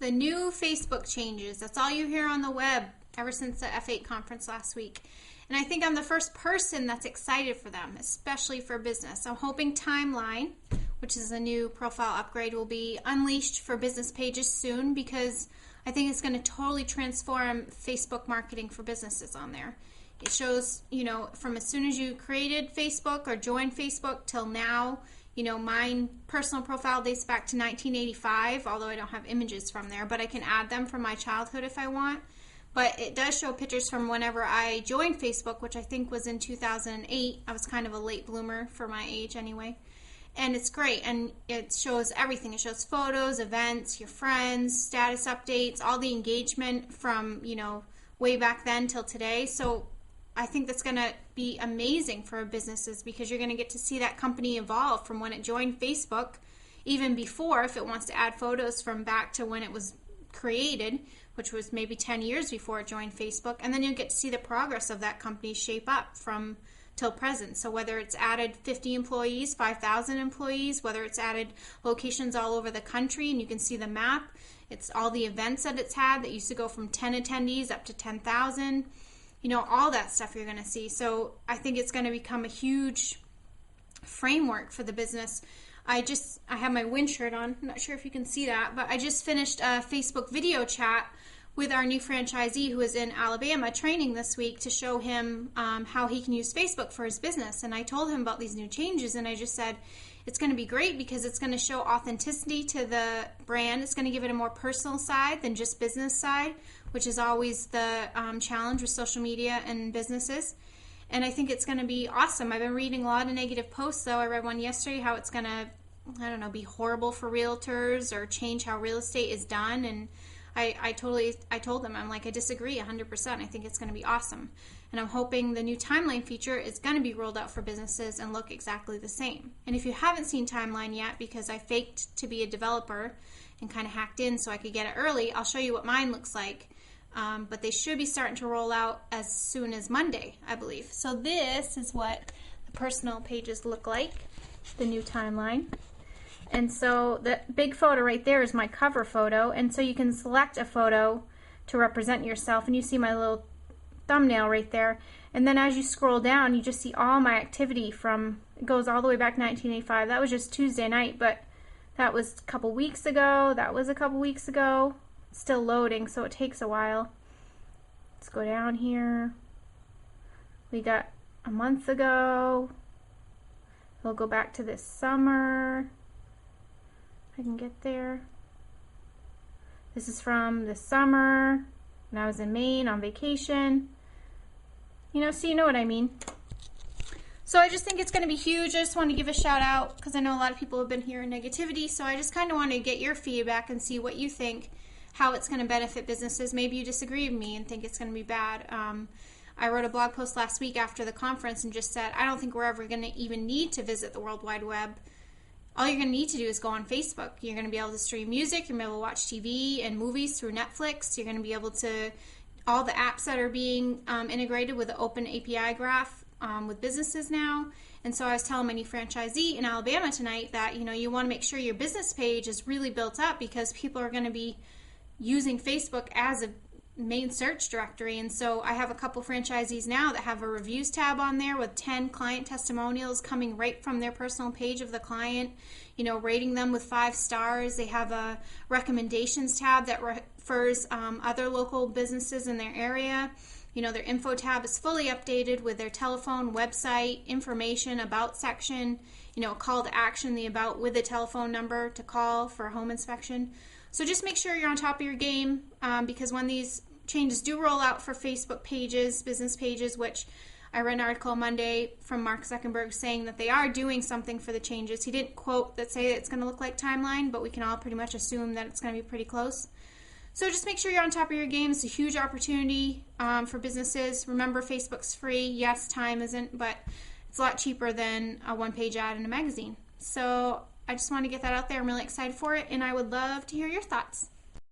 the new Facebook changes. That's all you hear on the web ever since the F8 conference last week. And I think I'm the first person that's excited for them, especially for business. I'm hoping Timeline, which is a new profile upgrade, will be unleashed for business pages soon, because I think it's going to totally transform Facebook marketing for businesses on there. It shows, from as soon as you created Facebook or joined Facebook till now. Mine personal profile dates back to 1985, although I don't have images from there, but I can add them from my childhood if I want. But it does show pictures from whenever I joined Facebook, which I think was in 2008. I was kind of a late bloomer for my age anyway. And it's great, and it shows everything. It shows photos, events, your friends, status updates, all the engagement from, way back then till today. So I think that's going to be amazing for businesses, because you're going to get to see that company evolve from when it joined Facebook, even before, if it wants to add photos from back to when it was created, which was maybe 10 years before it joined Facebook. And then you'll get to see the progress of that company shape up from till present. So whether it's added 50 employees, 5,000 employees, whether it's added locations all over the country, and you can see the map, it's all the events that it's had that used to go from 10 attendees up to 10,000. All that stuff you're going to see. So I think it's going to become a huge framework for the business. I have my wind shirt on. I'm not sure if you can see that, but I just finished a Facebook video chat with our new franchisee who is in Alabama training this week to show him how he can use Facebook for his business. And I told him about these new changes, and I just said it's going to be great because it's going to show authenticity to the brand. It's going to give it a more personal side than just business side, which is always the challenge with social media and businesses. And I think it's going to be awesome. I've been reading a lot of negative posts, though. I read one yesterday how it's going to, be horrible for realtors or change how real estate is done. And I told them, I'm like, I disagree 100%. I think it's going to be awesome. And I'm hoping the new Timeline feature is going to be rolled out for businesses and look exactly the same. And if you haven't seen Timeline yet, because I faked to be a developer and kind of hacked in so I could get it early, I'll show you what mine looks like. But they should be starting to roll out as soon as Monday, I believe. So this is what the personal pages look like, the new Timeline. And so the big photo right there is my cover photo. And so you can select a photo to represent yourself. And you see my little thumbnail right there. And then as you scroll down, you just see all my activity from, it goes all the way back to 1985. That was just Tuesday night, but that was a couple weeks ago. That was a couple weeks ago. It's still loading, so it takes a while. Let's go down here. We got a month ago. We'll go back to this summer. I can get there. This is from the summer when I was in Maine on vacation. So you know what I mean. So I just think it's going to be huge. I just want to give a shout out because I know a lot of people have been hearing negativity. So I just kind of want to get your feedback and see what you think, how it's going to benefit businesses. Maybe you disagree with me and think it's going to be bad. I wrote a blog post last week after the conference and just said, I don't think we're ever going to even need to visit the World Wide Web. All you're going to need to do is go on Facebook. You're going to be able to stream music. You're going to be able to watch TV and movies through Netflix. You're going to be able to, all the apps that are being integrated with the open API graph with businesses now. And so I was telling my new franchisee in Alabama tonight that, you want to make sure your business page is really built up because people are going to be using Facebook as a main search directory. And so I have a couple franchisees now that have a reviews tab on there with 10 client testimonials coming right from their personal page of the client, rating them with 5 stars. They have a recommendations tab that refers other local businesses in their area. Their info tab is fully updated with their telephone, website, information, about section, call to action, the about with a telephone number to call for a home inspection. So just make sure you're on top of your game because when these changes do roll out for Facebook pages, business pages, which I read an article Monday from Mark Zuckerberg saying that they are doing something for the changes. He didn't quote that say it's going to look like Timeline, but we can all pretty much assume that it's going to be pretty close. So just make sure you're on top of your game. It's a huge opportunity for businesses. Remember, Facebook's free. Yes, time isn't, but it's a lot cheaper than a one-page ad in a magazine. So I just want to get that out there. I'm really excited for it, and I would love to hear your thoughts.